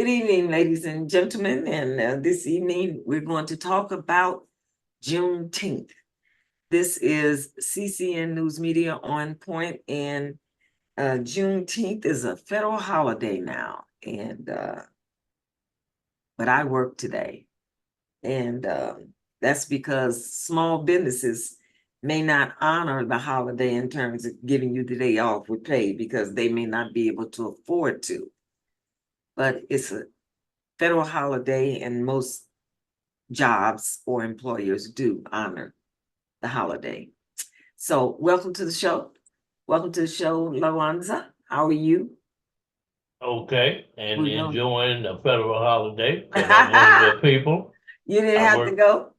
Good evening, ladies and gentlemen, and this evening we're going to talk about Juneteenth. This is CCN News Media on point, and Juneteenth is a federal holiday now, and but I work today, and that's because small businesses may not honor the holiday in terms of giving you the day off with pay because they may not be able to afford to. But it's a federal holiday, and most jobs or employers do honor the holiday. So welcome to the show. Welcome to the show, Lawanza. How are you? Okay, and We know enjoying a federal holiday because I'm one of the people. you didn't I have to work, go.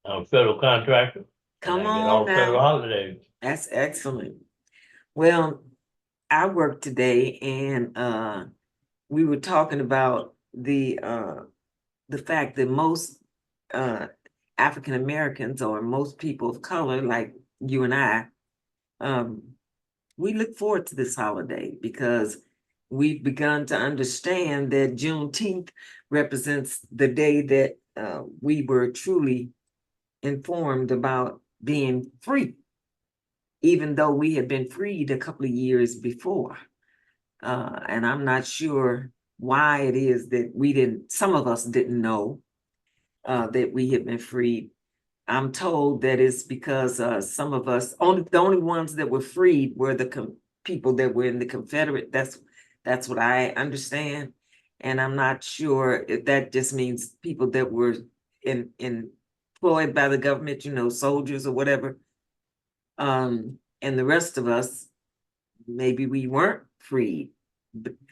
I'm a federal contractor, and Come I get on all federal now. holidays. That's excellent. Well, I work today, and we were talking about the fact that most uh African Americans or most people of color, like you and I, um, we look forward to this holiday because we've begun to understand that Juneteenth represents the day that we were truly informed about being free, even though we had been freed a couple of years before. And I'm not sure why it is that some of us didn't know that we had been freed. I'm told that it's because some of us, the only ones that were freed were the people that were in the Confederate. That's what I understand, and I'm not sure if that just means people that were employed by the government, soldiers or whatever. And the rest of us, maybe we weren't freed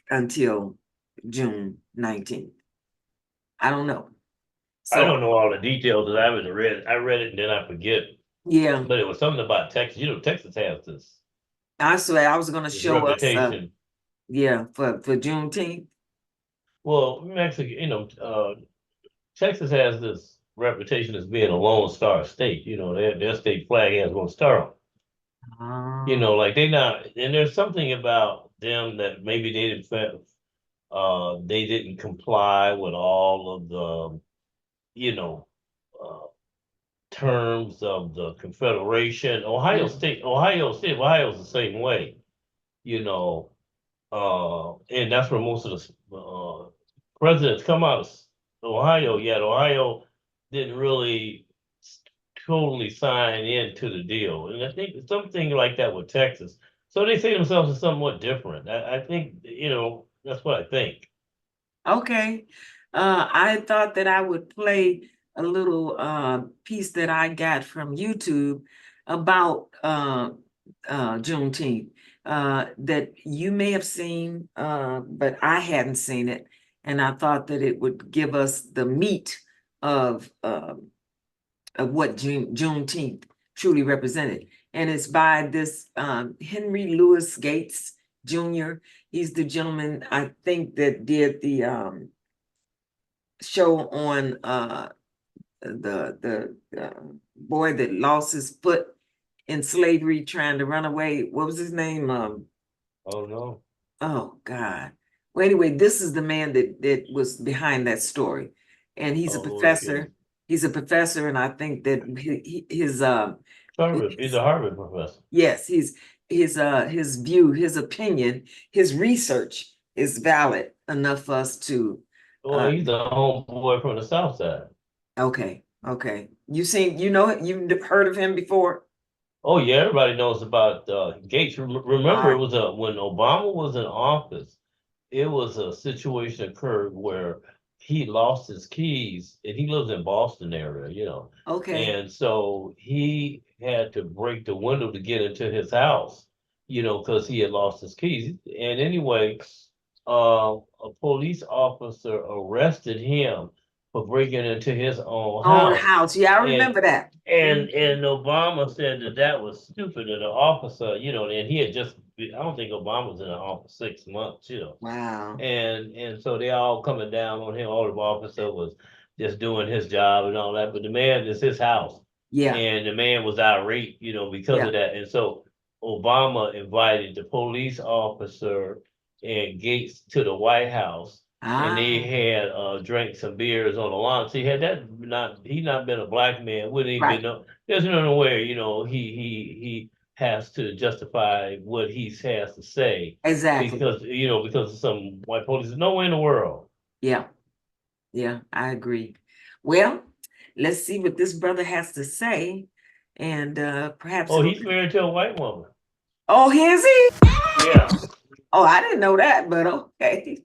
until June 19th. I don't know. I So don't know all the details because I haven't read it. I read it and then I forget. yeah, But it was something about Texas. Texas has I swear I was going to this show us. reputation. Yeah, for Juneteenth. Well, Mexico, Texas has this reputation as being a Lone Star state. Their state flag has one star on it. Oh, Like they not, and there's something about them that maybe they didn't comply with all of the, you know, uh, terms of the Confederation. Ohio's the same way, you know, and that's where most of the presidents come out of Ohio. Yet Ohio didn't really totally sign into the deal, and I think something like that with Texas. So they say themselves as somewhat different. I think that's what I think. okay. I thought that I would play a little piece that I got from YouTube about Juneteenth that you may have seen, but I hadn't seen it, and I thought that it would give us the meat of what Juneteenth truly represented. And it's by this Henry Louis Gates Jr. He's the gentleman, I think, that did the show on the boy that lost his foot in slavery trying to run away. What was his name? Oh no. Oh God. Well, anyway, this is the man that was behind that story, and he's a Oh, okay. professor. He's a professor, and I think that Harvard. He's his a Harvard professor. yes, his view, his opinion, his research is valid enough for us to Well, he's a homeboy from the South Side. okay. You've heard of him before? Oh yeah, everybody knows about Gates. Remember, Uh it was when Obama was in office. It was a situation occurred where he lost his keys, and he lives in Boston area. okay. And so he had to break the window to get into his house, because he had lost his keys. And anyway, a police officer arrested him for breaking into his own Own house. house. Yeah, I And remember that. and Obama said that was stupid of the officer, and he had I don't think Obama was in the office 6 months. Wow. And so they all coming down on him. All the officer was just doing his job and all that. But the man is his house. Yeah, And the man was irate, because yeah. of that. And so Obama invited the police officer and Gates to the White House. and they Ah, had drank some beers on the lawn. See, had that not he not been a black man, wouldn't even been right, no. There's no way, he has to justify what he has to say exactly. because of some white police. There's no way in the world. Yeah, yeah, I agree. Well, let's see what this brother has to say, and perhaps Oh, it'll. he's married to a white woman. Oh, is he? Yeah. Oh, I didn't know that, but okay.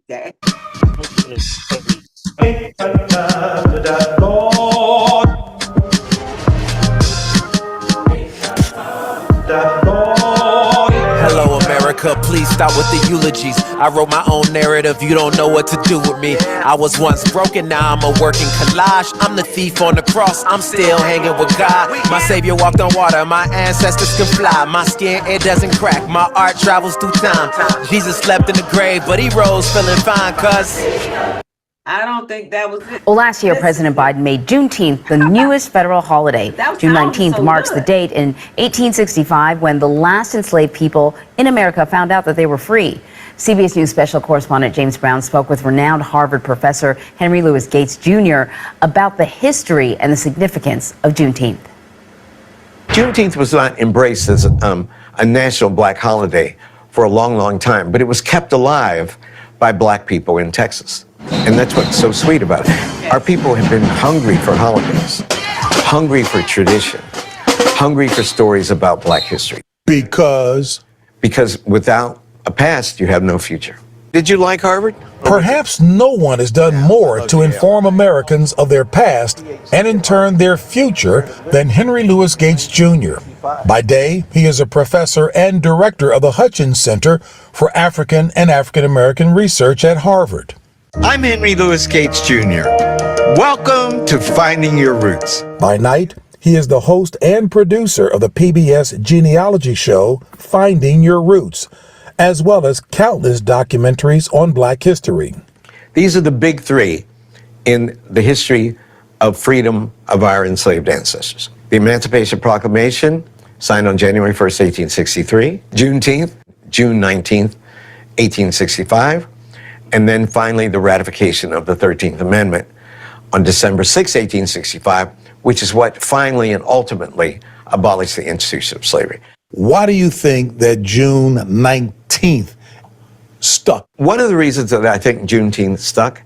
Hello, America, please stop with the eulogies. I wrote my own narrative, you don't know what to do with me. I was once broken, now I'm a working collage. I'm the thief on the cross, I'm still hanging with God. My savior walked on water, my ancestors can fly. My skin, it doesn't crack, my art travels through time. Jesus slept in the grave, but he rose feeling fine, cuz I don't think that was it. Well, last year, Listen. President Biden made Juneteenth the newest federal holiday. That June sounded 19th so marks the good. date in 1865 when the last enslaved people in America found out that they were free. CBS News special correspondent James Brown spoke with renowned Harvard professor Henry Louis Gates Jr. about the history and the significance of Juneteenth. Juneteenth was not embraced as a national black holiday for a long, long time, but it was kept alive by black people in Texas. And that's what's so sweet about it. Our people have been hungry for holidays, hungry for tradition, hungry for stories about black history. Because without a past, you have no future. Did you like Harvard? perhaps no one has done more to inform Americans of their past and in turn their future than Henry Louis Gates Jr. By day, he is a professor and director of the Hutchins Center for African and African American Research at Harvard. I'm Henry Louis Gates Jr. Welcome to Finding Your Roots. By night, he is the host and producer of the PBS genealogy show Finding Your Roots, as well as countless documentaries on black history. These are the big three in the history of freedom of our enslaved ancestors. The Emancipation Proclamation, signed on January 1st, 1863, Juneteenth, June 19th, 1865, and then finally the ratification of the 13th Amendment on December 6, 1865, which is what finally and ultimately abolished the institution of slavery. Why do you think that June 19th stuck? One of the reasons that I think Juneteenth stuck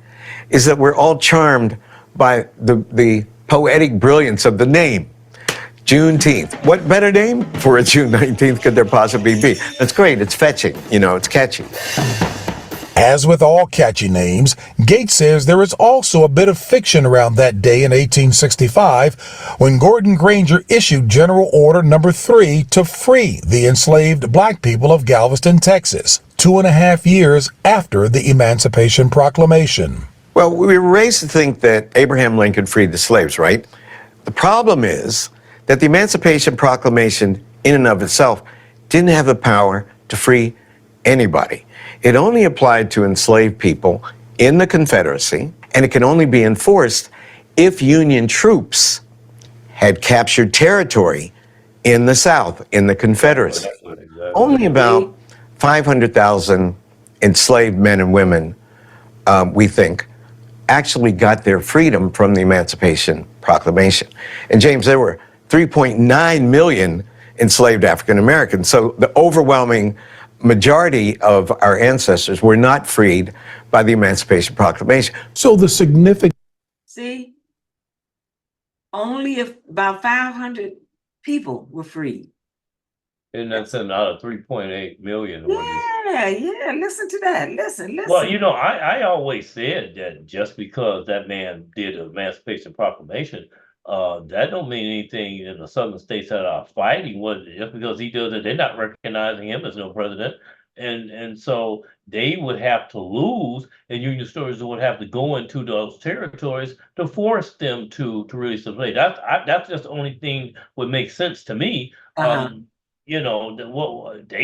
is that we're all charmed by the poetic brilliance of the name, Juneteenth. What better name for a June 19th could there possibly be? That's great, it's fetching, it's catchy. As with all catchy names, Gates says there is also a bit of fiction around that day in 1865 when Gordon Granger issued General Order Number 3 to free the enslaved black people of Galveston, Texas, 2.5 years after the Emancipation Proclamation. Well, we were raised to think that Abraham Lincoln freed the slaves, right? The problem is that the Emancipation Proclamation in and of itself didn't have the power to free anybody. It only applied to enslaved people in the Confederacy, and it can only be enforced if Union troops had captured territory in the South, in the Confederacy. Only about 500,000 enslaved men and women, we think, actually got their freedom from the Emancipation Proclamation. And James, there were 3.9 million enslaved African Americans. So the overwhelming majority of our ancestors were not freed by the Emancipation Proclamation. So the significance. See, only if about 500 people were free. And that's out of 3.8 million. Yeah, listen to that. Listen. Well, I always said that just because that man did the Emancipation Proclamation, that don't mean anything in the southern states that are fighting. Just because he does it, they're not recognizing him as no president, and so they would have to lose, and Union stores would have to go into those territories to force them to release the slave. That's just the only thing would make sense to me. They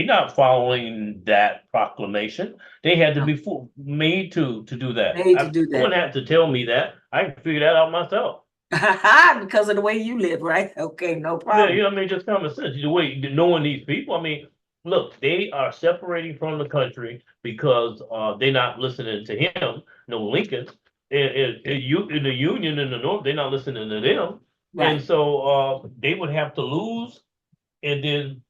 not following that proclamation. They had to be made to do that. Made to do that. You wouldn't have to tell me that. I can figure that out myself. Because of the way you live, right? Okay, no Yeah, problem. I mean, just common sense. The way knowing these people, I mean, look, they are separating from the country because they're not listening to him, no Lincoln. In the Union in the North, they're not listening to them. And Right. so they would have to lose, and then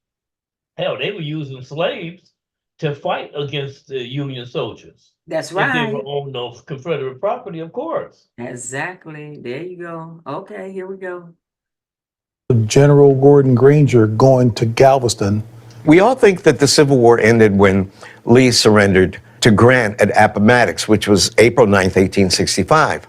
hell, they were using slaves to fight against the Union soldiers That's if they were right. on the Confederate property, of course. Exactly. There you go. Okay, here we go. General Gordon Granger going to Galveston. We all think that the Civil War ended when Lee surrendered to Grant at Appomattox, which was April 9th, 1865.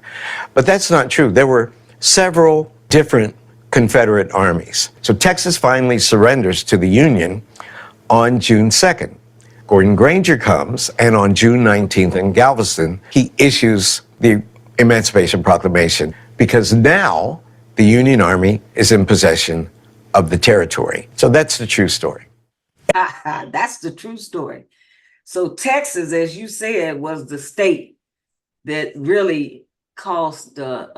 But that's not true. There were several different Confederate armies. So Texas finally surrenders to the Union on June 2nd. Gordon Granger comes, and on June 19th in Galveston, he issues the Emancipation Proclamation because now the Union Army is in possession of the territory. So that's the true story. That's the true story. So Texas, as you said, was the state that really caused the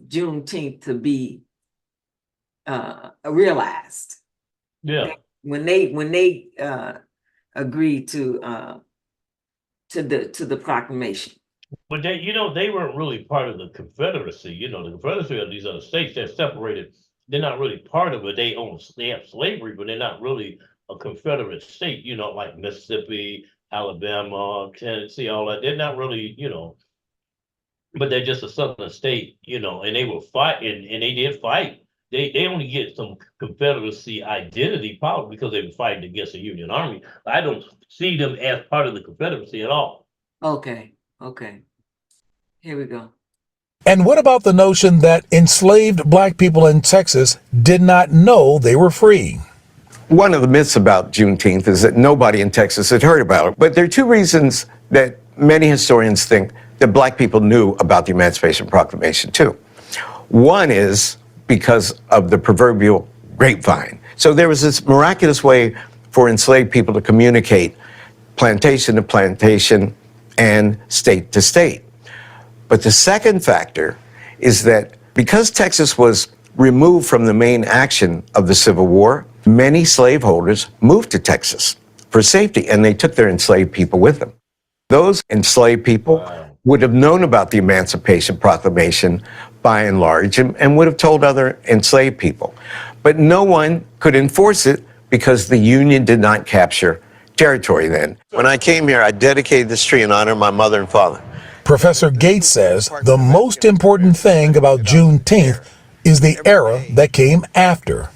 Juneteenth to be realized. Yeah. When they agreed to the proclamation. But they weren't really part of the Confederacy. The Confederacy of these other states, they're separated. They're not really part of it. They have slavery, but they're not really a Confederate state, like Mississippi, Alabama, Tennessee, all that. They're not really, but they're just a southern state, and they were fighting, and they did fight. They only get some Confederacy identity probably because they were fighting against the Union Army. I don't see them as part of the Confederacy at all. Okay. Here we go. And what about the notion that enslaved black people in Texas did not know they were free? One of the myths about Juneteenth is that nobody in Texas had heard about it. But there are two reasons that many historians think that black people knew about the Emancipation Proclamation too. One is because of the proverbial grapevine. So there was this miraculous way for enslaved people to communicate plantation to plantation and state to state. But the second factor is that because Texas was removed from the main action of the Civil War, many slaveholders moved to Texas for safety, and they took their enslaved people with them. Those enslaved people would have known about the Emancipation Proclamation by and large and would have told other enslaved people. But no one could enforce it because the Union did not capture territory then. When I came here, I dedicated this tree in honor of my mother and father. Professor Gates says the most important thing about Juneteenth is the era that came after.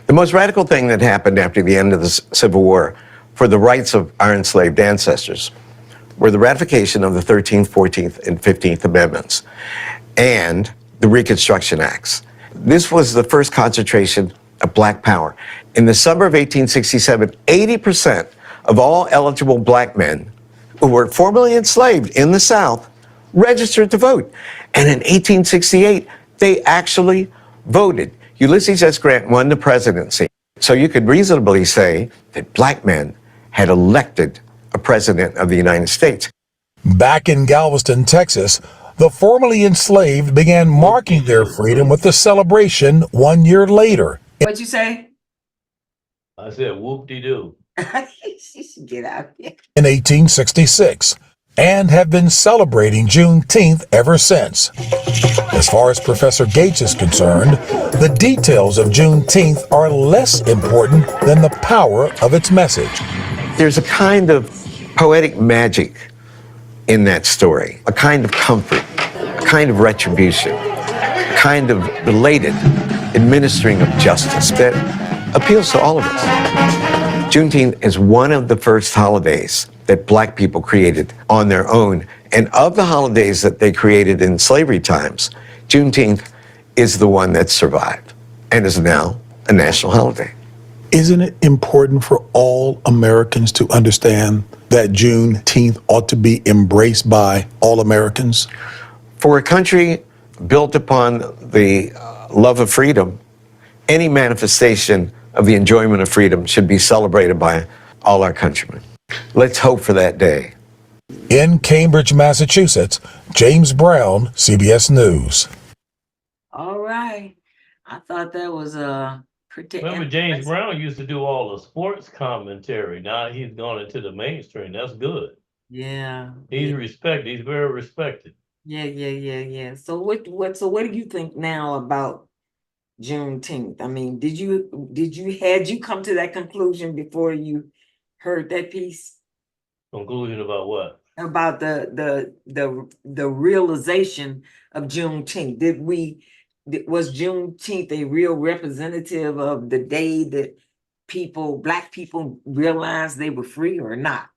The most radical thing that happened after the end of the Civil War for the rights of our enslaved ancestors were the ratification of the 13th, 14th, and 15th Amendments and the Reconstruction Acts. This was the first concentration of black power. In the summer of 1867, 80% of all eligible black men who were formerly enslaved in the South registered to vote. And in 1868, they actually voted. Ulysses S. Grant won the presidency. So you could reasonably say that black men had elected a president of the United States. Back in Galveston, Texas, the formerly enslaved began marking their freedom with the celebration 1 year later. What'd you say? I said, whoop-de-doo. Get out here. In 1866, and have been celebrating Juneteenth ever since. As far as Professor Gates is concerned, the details of Juneteenth are less important than the power of its message. There's a kind of poetic magic in that story, a kind of comfort, a kind of retribution, a kind of belated administering of justice that appeals to all of us. Juneteenth is one of the first holidays that black people created on their own. And of the holidays that they created in slavery times, Juneteenth is the one that survived and is now a national holiday. Isn't it important for all Americans to understand that Juneteenth ought to be embraced by all Americans? For a country built upon the love of freedom, any manifestation of the enjoyment of freedom should be celebrated by all our countrymen. Let's hope for that day. In Cambridge, Massachusetts, James Brown, CBS News. All right. I thought that was pretty Remember and James Brown used to do all the sports commentary. Now he's gone into the mainstream. That's good. yeah, He's yeah, respected. He's very respected. yeah. So what do you think now about Juneteenth? I mean, had you come to that conclusion before you heard that piece Conclusion about what? about the realization of Juneteenth? Was Juneteenth a real representative of the day that black people realized they were free or not?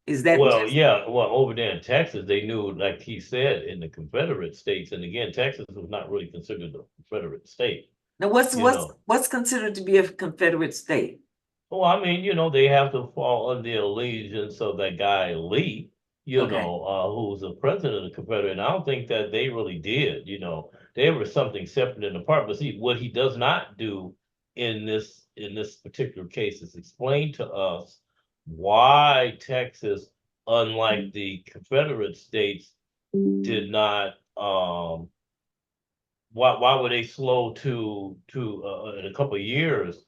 Is that Well, just yeah. Well, over there in Texas, they knew, like he said, in the Confederate states, and again, Texas was not really considered a Confederate state. now? You know, What's considered to be a Confederate state? well, I mean, they have to fall under the allegiance of that guy Lee, Okay, who's the president of the Confederate. And I don't think that they really did. They were something separate and apart. But see, what he does not do in this particular case is explain to us why Texas, unlike the Confederate states, did not why were they slow to in a couple of years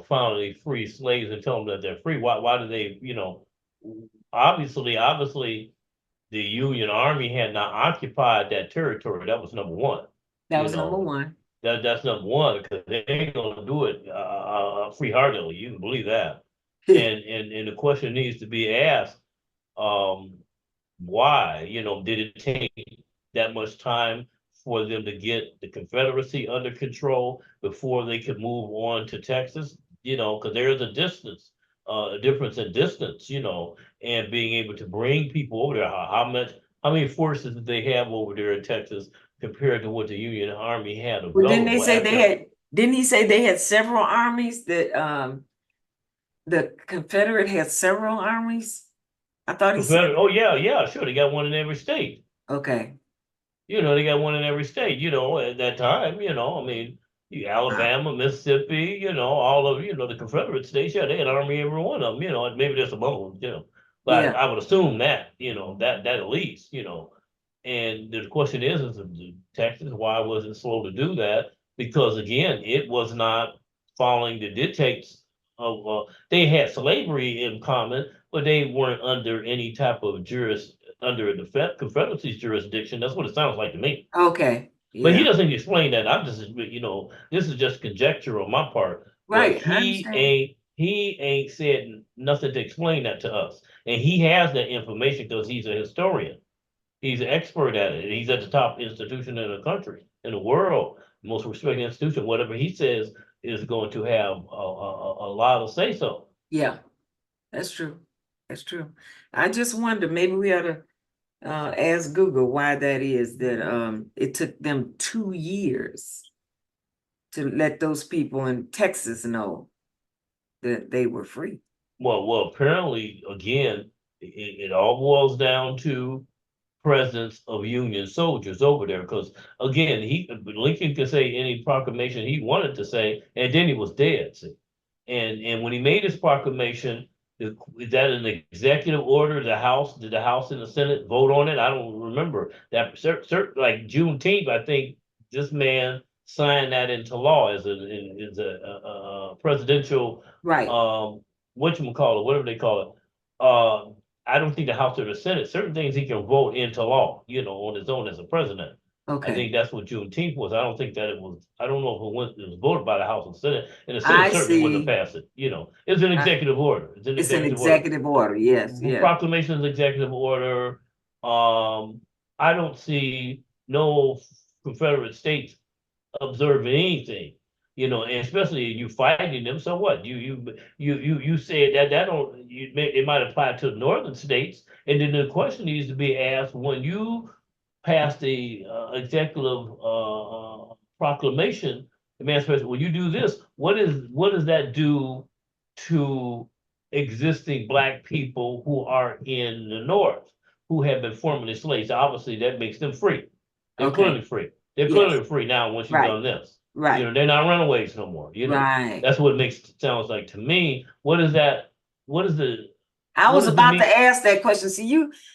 finally free slaves and tell them that they're free. Why do they, obviously the Union Army had not occupied that territory. That was number one. that You was number know, one. that's number one, because they ain't gonna do it free heartedly. You can believe that. And the question needs to be asked, um, why? Did it take that much time for them to get the Confederacy under control before they could move on to Texas? Because there is a difference in distance, and being able to bring people over there. How many forces did they have over there in Texas compared to what the Union Army had Well, didn't available? they say didn't he say they had several armies that the Confederate had several armies? I thought he said, Confederate, oh yeah, sure, they got one in every state. okay. They got one in every state, at that time, I mean, Alabama, Mississippi, all of, the Confederate states, yeah, they had army every one of them, and maybe there's some other ones, Yeah, but I would assume that, that at least, and the question is Texas, why was it slow to do that? Because again, it was not following the dictates of, they had slavery in common, but they weren't under any type of under the Confederacy's jurisdiction. That's what it sounds like to me. okay, But he yeah, doesn't explain that. I'm just, this is just conjecture on my part. But right, I understand. he ain't said nothing to explain that to us. And he has that information because he's a historian. He's an expert at it. He's at the top institution in the country, in the world, most respected institution. Whatever he says is going to have a lot of say so. Yeah, that's true. That's true. I just wonder, maybe we ought to ask Google why that is that it took them 2 years to let those people in Texas know that they were free. Well, apparently, again, it all boils down to presence of Union soldiers over there. Because again, Lincoln could say any proclamation he wanted to say, and then he was dead. See? And when he made his proclamation, is that an executive order? Did the House and the Senate vote on it? I don't remember that. Like Juneteenth, I think this man signed that into law as a presidential Right, whatchamacallit, whatever they call it. I don't think the House or the Senate, certain things he can vote into law, on his own as a president. I okay. think that's what Juneteenth was. I don't think that I don't know if it was voted by the House and Senate, and the I Senate certainly wouldn't see. have passed it, It's an executive order. It's an It's an executive order. executive order, yes, yeah. Proclamation is executive order. I don't see no Confederate states observing anything, and especially you fighting them. So what? You said that don't it might apply to the northern states, and then the question needs to be asked when you pass the executive proclamation, emancipation. When you do this, what does that do to existing black people who are in the north who have been formerly slaves? Obviously, that makes them free. They're Okay, clearly free. They're yes, clearly free now once you've right, done this. right, They're not runaways no more. right. That's what it sounds like to me. What is that? What is the I What was does it about to mean? ask that question. See,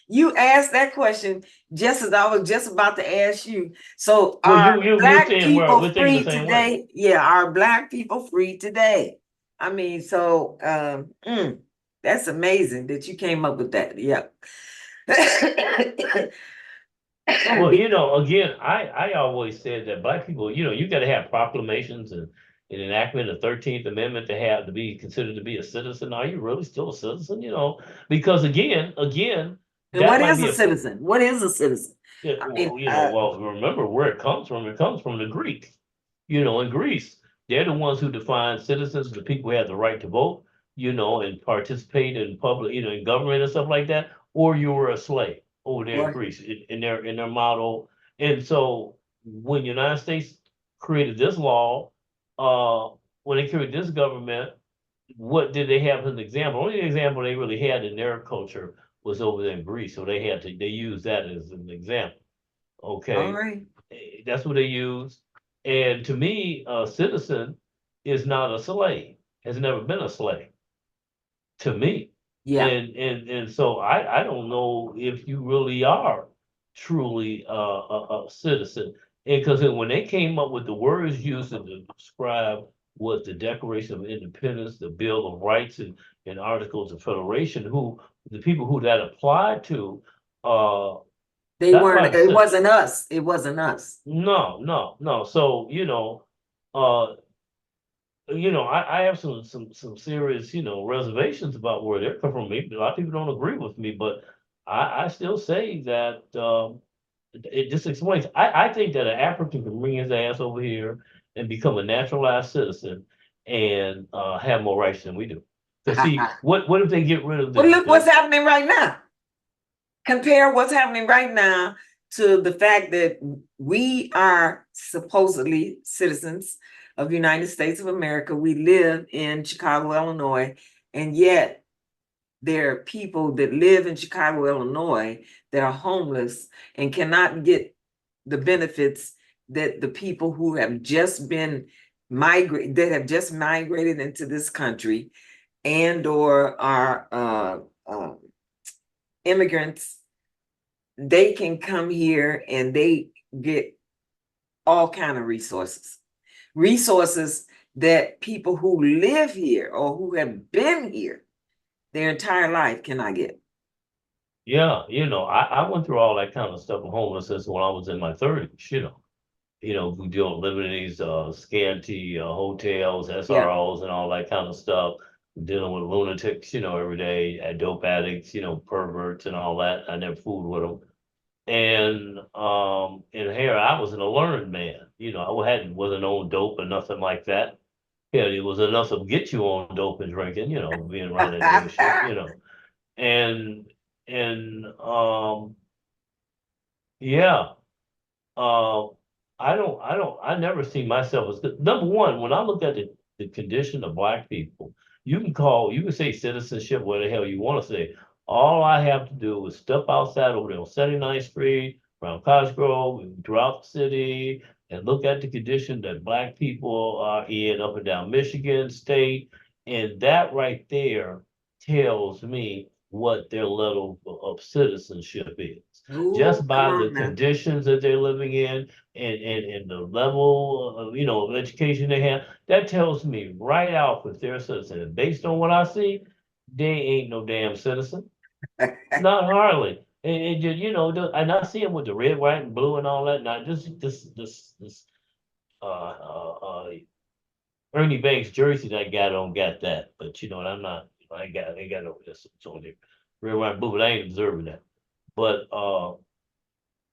you asked that question just as I was just about to ask you. So Well, are you're black saying people we're thinking the free same way. today? Yeah, are black people free today? I mean, so that's amazing that you came up with that. Yeah. Well, you know, again, I always said that black people, you know, you got to have proclamations and an enactment of 13th Amendment to have to be considered to be a citizen. Are you really still a citizen? You know, because again, And that what might is be a a citizen? What is a citizen? yeah, I mean, well, you know, well, remember where it comes from. It comes from the Greek. You know, in Greece, they're the ones who define citizens, the people who have the right to vote, you know, and participate in public, you know, in government and stuff like that, or you were a slave over there in or Greece in their model. And so when the United States created this law, uh, when they created this government, what did they have as an example? Only example they really had in their culture was over there in Greece. So they used that as an example. all Okay. right. That's what they use. And to me, a citizen is not a slave, has never been a slave to me. Yeah. And so I don't know if you really are truly a citizen. And because when they came up with the words used to describe what the Declaration of Independence, the Bill of Rights, and Articles of Federation, who the people who that applied to, uh, They that's why weren't, I it said wasn't us. It wasn't us. no. So, uh, I have some serious, reservations about where they're coming from. Maybe a lot of people don't agree with me, but I still say that it just explains. I think that an African can bring his ass over here and become a naturalized citizen and have more rights than we do. Because see, what if they get rid of Well, look what's the happening right now. Compare what's happening right now to the fact that we are supposedly citizens of the United States of America. We live in Chicago, Illinois, and yet there are people that live in Chicago, Illinois that are homeless and cannot get the benefits that the people who have just been migrated into this country and or are immigrants. They can come here and they get all kind of resources that people who live here or who have been here their entire life cannot get. yeah, I went through all that kind of stuff with homelessness when I was in my 30s, we deal living in these scanty hotels, Yeah. SROs and all that kind of stuff, dealing with lunatics, every day, dope addicts, perverts and all that. I never fooled with them. And in here I was an alluring man. Wasn't on dope or nothing like that. Yeah, it was enough to get you on dope and drinking, being around that nigga shit. And and yeah. Uh, I never see myself as number one. When I look at the condition of black people, you can say citizenship, what the hell you want to say. All I have to do is step outside over there on 79th Street, around Cottage Grove, and throughout the city, and look at the condition that black people are in up and down Michigan State, and that right there tells me what their level of citizenship is Ooh, just come by the on now. conditions that they're living in and the level of, of education they have, that tells me right off if they're a citizen. And based on what I see, they ain't no damn citizen. Not hardly. And and I see them with the red, white, and blue and all that. Now this Ernie Banks jersey that I got on got that, but I'm not. I ain't got no this. It's on there. Red, white, and blue, but I ain't observing that. But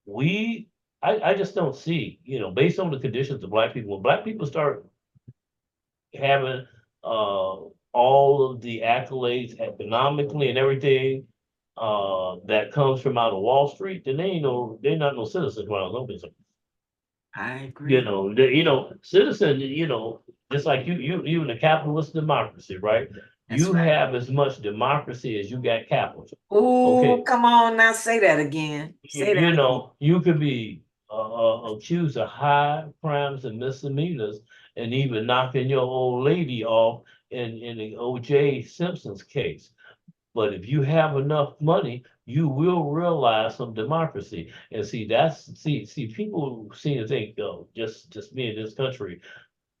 we I just don't see, based on the conditions of black people, when black people start having all of the accolades economically and everything that comes from out of Wall Street, then they're not no citizens around no business. I agree. Citizen, just like you in a capitalist democracy, right? That's You right. have as much democracy as you got capitalism. Oh, Okay. come on now, say that again. Say that again. You could be accused of high crimes and misdemeanors and even knocking your old lady off in the O.J. Simpson's case. But if you have enough money, you will realize some democracy. And see, people seem to think, oh, just being in this country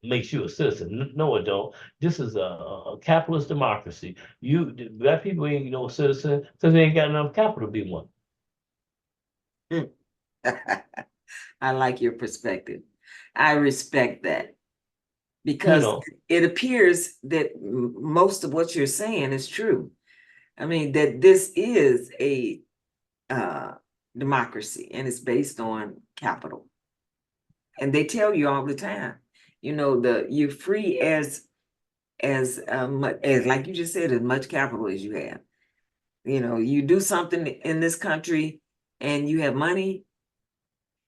makes you a citizen. No, it don't. This is a capitalist democracy. Black people ain't no citizen because they ain't got enough capital to be one. I like your perspective. I respect that You because know, it appears that most of what you're saying is true. I mean, that this is a democracy and it's based on capital. And they tell you all the time, you're free as like you just said, as much capital as you have. You do something in this country and you have money.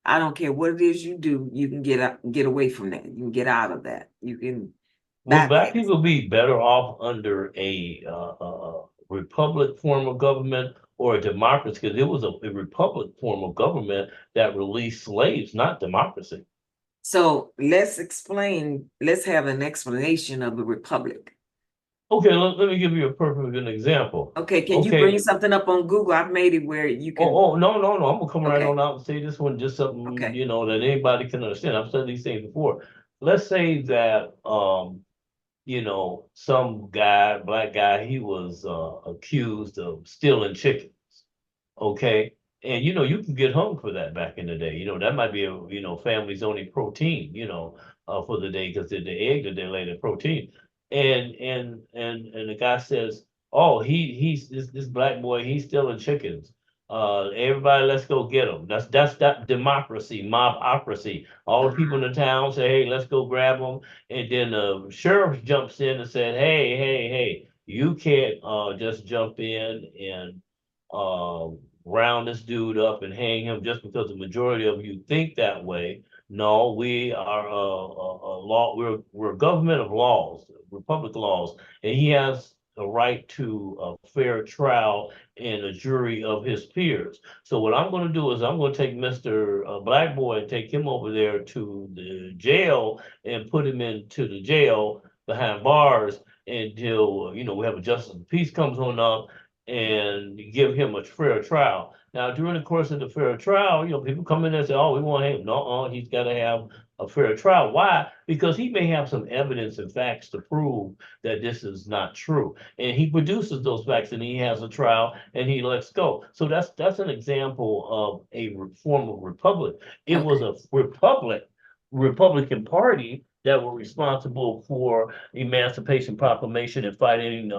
I don't care what it is you do, you can get away from that. You can get out of that. You can would black bypass. people be better off under a republic form of government or a democracy? Because it was a republic form of government that released slaves, not democracy. So let's have an explanation of the republic. Okay, let me give you a perfect example. Okay, can you Okay. bring something up on Google? I've made it where you can. Oh, no, I'm gonna come right Okay. on out and say this one, just something, Okay. that anybody can understand. I've said these things before. Let's say that, some guy, black guy, he was accused of stealing chickens. Okay. And you can get hung for that back in the day. That might be family's only protein, for the day because the egg that they lay, the protein. And the guy says, oh, he's this black boy, he's stealing chickens. Everybody, let's go get him. That's that democracy, mobocracy. All the people in the town say, hey, let's go grab him. And then the sheriff jumps in and said, hey, you can't just jump in and round this dude up and hang him just because the majority of you think that way. No, we are a law. We're a government of laws, republic laws, and he has a right to a fair trial and a jury of his peers. So what I'm going to do is I'm going to take Mr. Black Boy and take him over there to the jail and put him into the jail behind bars until we have a justice of the peace comes on up and give him a fair trial. Now, during the course of the fair trial, people come in and say, oh, we want him. No, he's got to have a fair trial. Why? Because he may have some evidence and facts to prove that this is not true. And he produces those facts and he has a trial and he lets go. So that's an example of a form of republic. It was a Republican Party that were responsible for Emancipation Proclamation and fighting.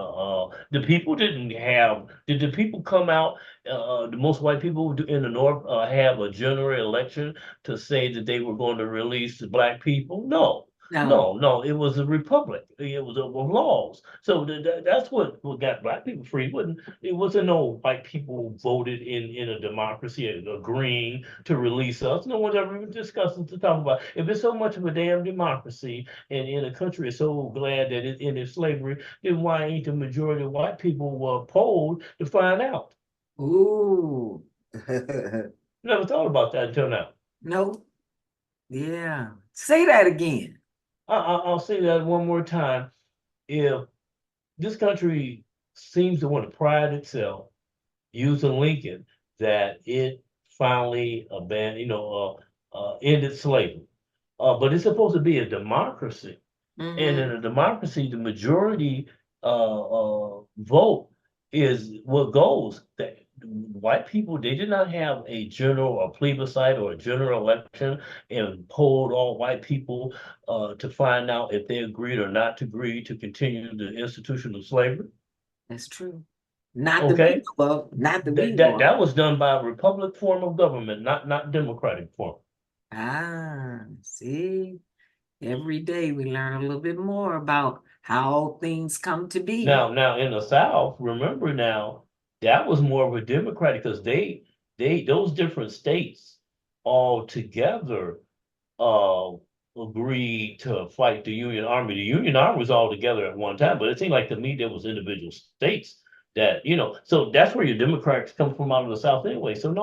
Did the people come out? The most white people in the North have a general election to say that they were going to release the black people? No. No, it was a republic. It was of laws. So that's what got black people free. It wasn't no white people voted in a democracy agreeing to release us. No one's ever even discussing to talk about. If it's so much of a damn democracy and in a country is so glad that it ended slavery, then why ain't the majority of white people polled to find out? Ooh. Never thought about that until now. No. Yeah. Say that again. I'll say that one more time. If this country seems to want to pride itself using Lincoln that it finally abandoned, ended slavery. But it's supposed to be a democracy. And in a democracy, the majority vote is what goes. That white people, they did not have a general or plebiscite or a general election and polled all white people to find out if they agreed or not to agree to continue the institution of slavery. That's true. Not that we know of. Not that we know of. That was done by a republic form of government, not democratic form. Ah, see, every day we learn a little bit more about how things come to be. Now in the South, remember now, that was more of a democratic because those different states all together agreed to fight the Union Army. The Union Army was all together at one time, but it seemed like to me there was individual states that, so that's where your Democrats come from out of the South anyway. So no.